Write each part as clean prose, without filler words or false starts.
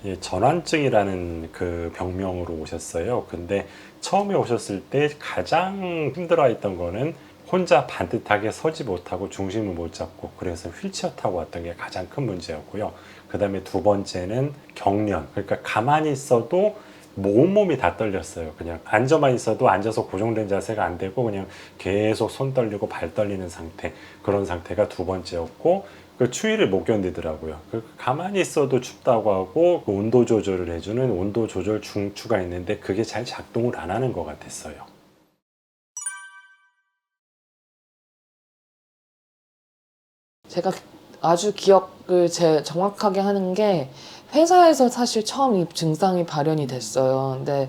예, 전환증이라는 그 병명으로 오셨어요. 근데 처음에 오셨을 때 가장 힘들어했던 거는 혼자 반듯하게 서지 못하고 중심을 못 잡고 그래서 휠체어 타고 왔던 게 가장 큰 문제였고요. 그 다음에 두 번째는 경련. 그러니까 가만히 있어도 온몸이 다 떨렸어요. 그냥 앉아만 있어도 앉아서 고정된 자세가 안 되고 그냥 계속 손 떨리고 발 떨리는 상태. 그런 상태가 두 번째였고 그 추위를 못 견디더라고요. 가만히 있어도 춥다고 하고 그 온도 조절을 해주는 온도 조절 중추가 있는데 그게 잘 작동을 안 하는 것 같았어요. 제가 아주 기억을 정확하게 하는 게 회사에서 사실 처음 이 증상이 발현이 됐어요. 근데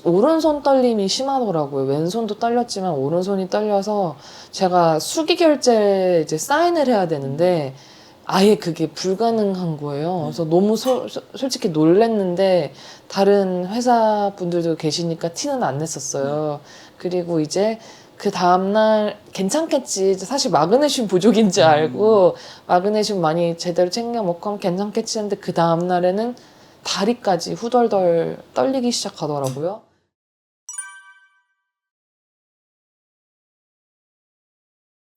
오른손 떨림이 심하더라고요. 왼손도 떨렸지만 오른손이 떨려서 제가 수기 결제 이제 사인을 해야 되는데 아예 그게 불가능한 거예요. 그래서 너무 솔직히 놀랬는데 다른 회사 분들도 계시니까 티는 안 냈었어요. 그리고 이제 그 다음날 괜찮겠지. 사실 마그네슘 부족인지 알고 마그네슘 많이 제대로 챙겨 먹고 하면 괜찮겠지 했는데 그 다음날에는 다리까지 후덜덜 떨리기 시작하더라고요.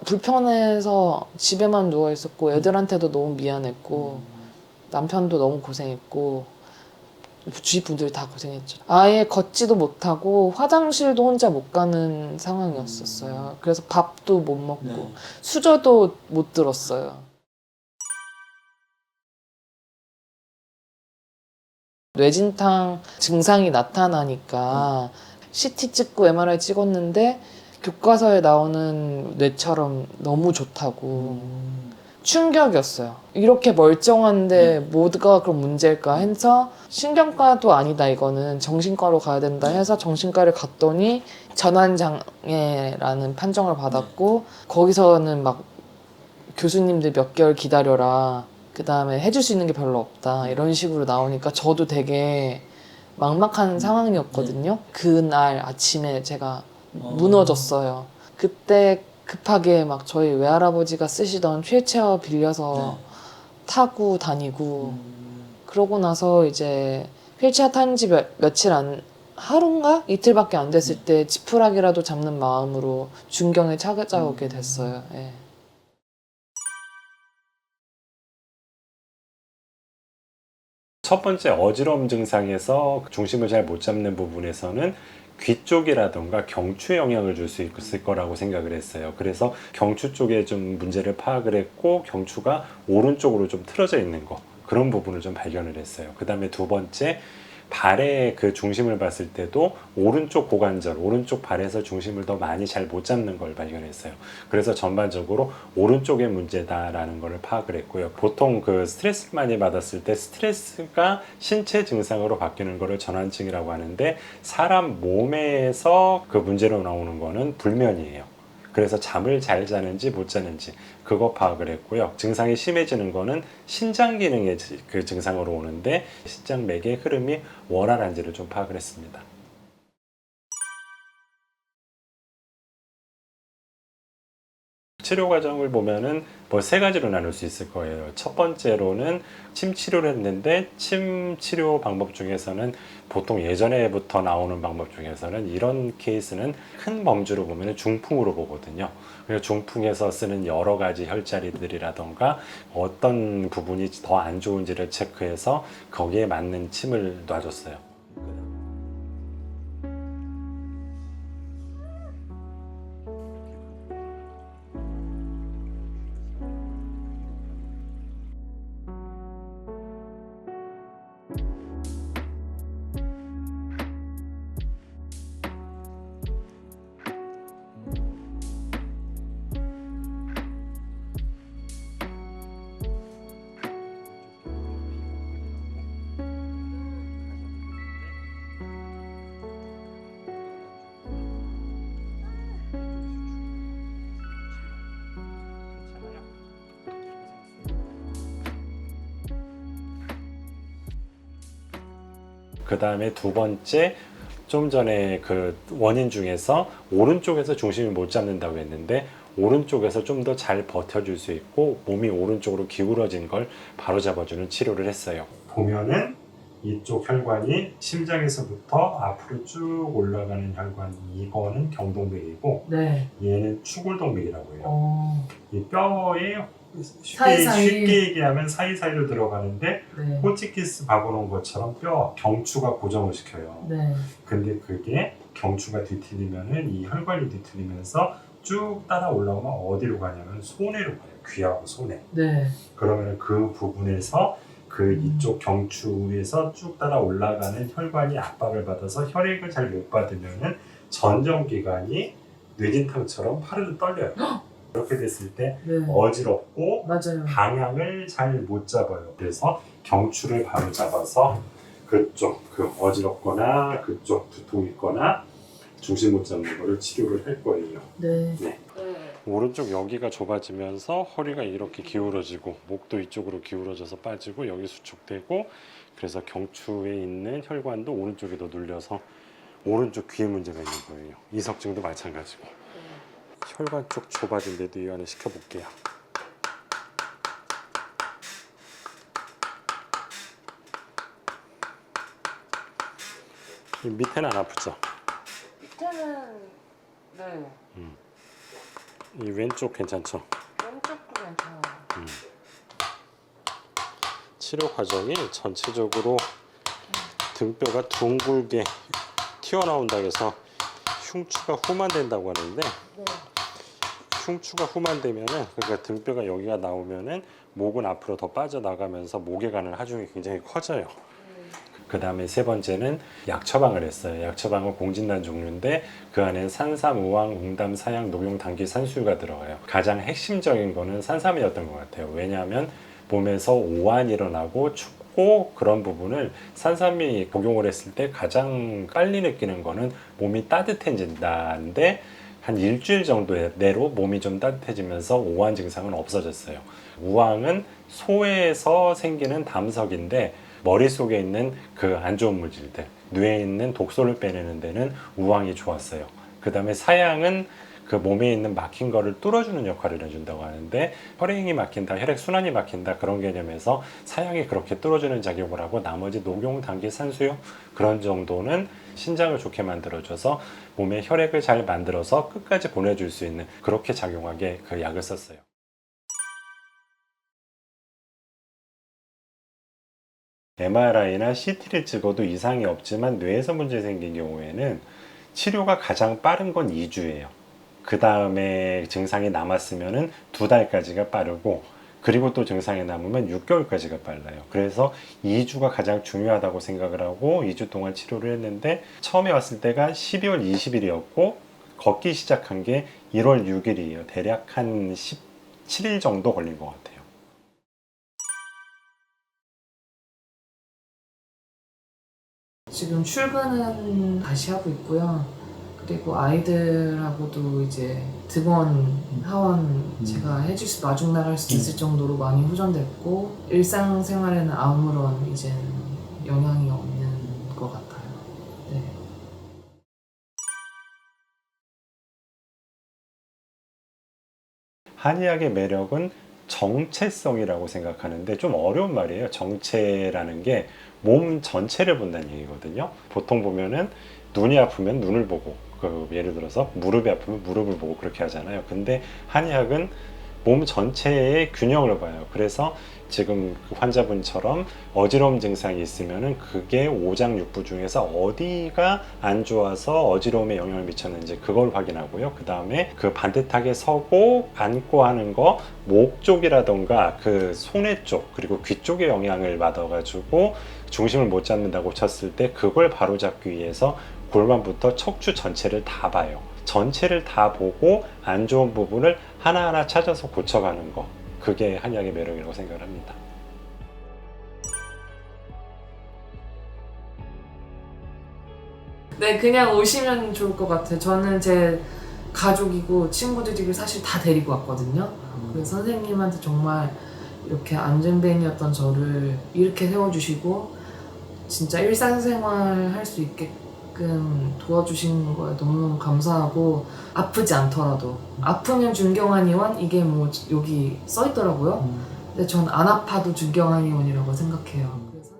불편해서 집에만 누워 있었고 애들한테도 너무 미안했고 남편도 너무 고생했고 주위 분들이 다 고생했죠. 아예 걷지도 못하고 화장실도 혼자 못 가는 상황이었었어요. 그래서 밥도 못 먹고 수저도 못 들었어요. 뇌진탕 증상이 나타나니까 CT 찍고 MRI 찍었는데 교과서에 나오는 뇌처럼 너무 좋다고 충격이었어요. 이렇게 멀쩡한데 뭐가 그런 문제일까 해서 신경과도 아니다 이거는 정신과로 가야 된다 해서 정신과를 갔더니 전환장애라는 판정을 받았고 거기서는 막 교수님들 몇 개월 기다려라 그 다음에 해줄 수 있는 게 별로 없다 이런 식으로 나오니까 저도 되게 막막한 상황이었거든요. 그날 아침에 제가 무너졌어요. 그때 급하게 막 저희 외할아버지가 쓰시던 휠체어 빌려서 타고 다니고 그러고 나서 이제 휠체어 탄 지 며칠 하루인가? 이틀밖에 안 됐을 때 지푸라기라도 잡는 마음으로 중경에 찾아오게 됐어요. 예. 첫 번째 어지러움 증상에서 중심을 잘 못 잡는 부분에서는 귀 쪽이라던가 경추에 영향을 줄 수 있을 거라고 생각을 했어요. 그래서 경추 쪽에 좀 문제를 파악을 했고 경추가 오른쪽으로 좀 틀어져 있는 거 그런 부분을 좀 발견을 했어요. 그 다음에 두 번째 발의 그 중심을 봤을 때도 오른쪽 고관절, 오른쪽 발에서 중심을 더 많이 잘 못 잡는 걸 발견했어요. 그래서 전반적으로 오른쪽의 문제다라는 걸 파악을 했고요. 보통 그 스트레스를 많이 받았을 때 스트레스가 신체 증상으로 바뀌는 거를 전환증이라고 하는데 사람 몸에서 그 문제로 나오는 거는 불면이에요. 그래서 잠을 잘 자는지 못 자는지 그거 파악을 했고요. 증상이 심해지는 거는 신장 기능의 그 증상으로 오는데 신장맥의 흐름이 원활한지를 좀 파악을 했습니다. 치료 과정을 보면은 뭐 세 가지로 나눌 수 있을 거예요. 첫 번째로는 침 치료를 했는데 침 치료 방법 중에서는 보통 예전에부터 나오는 방법 중에서는 이런 케이스는 큰 범주로 보면은 중풍으로 보거든요. 그래서 중풍에서 쓰는 여러 가지 혈자리들이라던가 어떤 부분이 더 안 좋은지를 체크해서 거기에 맞는 침을 놔줬어요. 그 다음에 두 번째, 좀 전에 그 원인 중에서 오른쪽에서 중심을 못 잡는다고 했는데 오른쪽에서 좀 더 잘 버텨줄 수 있고 몸이 오른쪽으로 기울어진 걸 바로 잡아주는 치료를 했어요. 보면은 이쪽 혈관이 심장에서부터 앞으로 쭉 올라가는 혈관, 이거는 경동맥이고 네. 얘는 추골동맥이라고 해요. 이 뼈에 사이사이. 쉽게 얘기하면 사이사이로 들어가는데 네. 호치키스 박아놓은 것처럼 뼈 경추가 고정을 시켜요. 네. 근데 그게 경추가 뒤틀리면은 이 혈관이 뒤틀리면서 쭉 따라 올라오면 어디로 가냐면 손해로 가요. 귀하고 손해. 네. 그러면 그 부분에서 그 이쪽 경추에서 쭉 따라 올라가는 혈관이 압박을 받아서 혈액을 잘 못 받으면은 전정기관이 뇌진탕처럼 파르르 떨려요. 그렇게 됐을 때 네. 어지럽고 맞아요. 방향을 잘 못 잡아요. 그래서 경추를 바로 잡아서 그쪽 그 어지럽거나 그쪽 두통 있거나 중심 못 잡는 거를 치료를 할 거예요. 네. 네. 오른쪽 여기가 좁아지면서 허리가 이렇게 기울어지고 목도 이쪽으로 기울어져서 빠지고 여기 수축되고 그래서 경추에 있는 혈관도 오른쪽에 더 눌려서 오른쪽 귀에 문제가 있는 거예요. 이석증도 마찬가지고. 혈관 쪽 좁아진 데도 이완을 시켜볼게요. 이 밑에는 안 아프죠? 밑에는 네. 이 왼쪽 괜찮죠? 왼쪽도 괜찮아요. 치료 과정이 전체적으로 등뼈가 둥글게 튀어나온다고 해서 흉추가 후만된다고 하는데 네. 흉추가 후만되면은 그러니까 등뼈가 여기가 나오면은 목은 앞으로 더 빠져나가면서 목에 가는 하중이 굉장히 커져요. 그 다음에 세 번째는 약 처방을 했어요. 약 처방은 공진단 종류인데 그 안에 산삼, 우황, 웅담, 사양, 녹용, 당귀, 산수유가 들어가요. 가장 핵심적인 거는 산삼이었던 것 같아요. 왜냐하면 몸에서 오한이 일어나고 춥고 그런 부분을 산삼이 복용을 했을 때 가장 빨리 느끼는 거는 몸이 따뜻해진다는데 한 일주일 정도 내로 몸이 좀 따뜻해지면서 오한 증상은 없어졌어요. 우황은 소에서 생기는 담석인데 머릿속에 있는 그 안 좋은 물질들, 뇌에 있는 독소를 빼내는 데는 우황이 좋았어요. 그 다음에 사양은 그 몸에 있는 막힌 거를 뚫어주는 역할을 해준다고 하는데 혈행이 막힌다, 혈액순환이 막힌다 그런 개념에서 사양이 그렇게 뚫어주는 작용을 하고 나머지 녹용, 당귀, 산수유 그런 정도는 신장을 좋게 만들어줘서 몸에 혈액을 잘 만들어서 끝까지 보내줄 수 있는 그렇게 작용하게 그 약을 썼어요. MRI나 CT를 찍어도 이상이 없지만 뇌에서 문제 생긴 경우에는 치료가 가장 빠른 건 2주예요. 그 다음에 증상이 남았으면 2달까지가 빠르고 그리고 또 증상이 남으면 6개월까지가 빨라요. 그래서 2주가 가장 중요하다고 생각을 하고 2주 동안 치료를 했는데 처음에 왔을 때가 12월 20일이었고 걷기 시작한 게 1월 6일이에요. 대략 한 17일 정도 걸린 것 같아요. 지금 출근은 다시 하고 있고요. 그리고 아이들하고도 이제 등원, 하원 제가 해줄 수, 마중 나갈 수 있을 정도로 많이 후전됐고 일상생활에는 아무런 이제 영향이 없는 것 같아요. 네. 한의학의 매력은 정체성이라고 생각하는데 좀 어려운 말이에요. 정체라는 게 몸 전체를 본다는 얘기거든요. 보통 보면은 눈이 아프면 눈을 보고 예를 들어서 무릎이 아프면 무릎을 보고 그렇게 하잖아요. 근데 한의학은 몸 전체의 균형을 봐요. 그래서 지금 그 환자분처럼 어지러움 증상이 있으면은 그게 오장육부 중에서 어디가 안 좋아서 어지러움에 영향을 미쳤는지 그걸 확인하고요. 그 다음에 그 반듯하게 서고 앉고 하는 거 목 쪽이라던가 그 손의 쪽 그리고 귀 쪽에 영향을 받아가지고 중심을 못 잡는다고 쳤을 때 그걸 바로잡기 위해서 골반부터 척추 전체를 다 봐요. 전체를 다 보고 안 좋은 부분을 하나하나 찾아서 고쳐가는 거 그게 한의학의 매력이라고 생각을 합니다. 네, 그냥 오시면 좋을 것 같아요. 저는 제 가족이고 친구들이고 사실 다 데리고 왔거든요. 그래서 선생님한테 정말 이렇게 안전뱅이였던 저를 이렇게 세워주시고 진짜 일상생활 할 수 있게끔 도와주신 거에 너무너무 감사하고 아프지 않더라도 아프면 준경한의원 이게 뭐 여기 써있더라고요. 근데 전 안 아파도 준경한의원이라고 생각해요. 그래서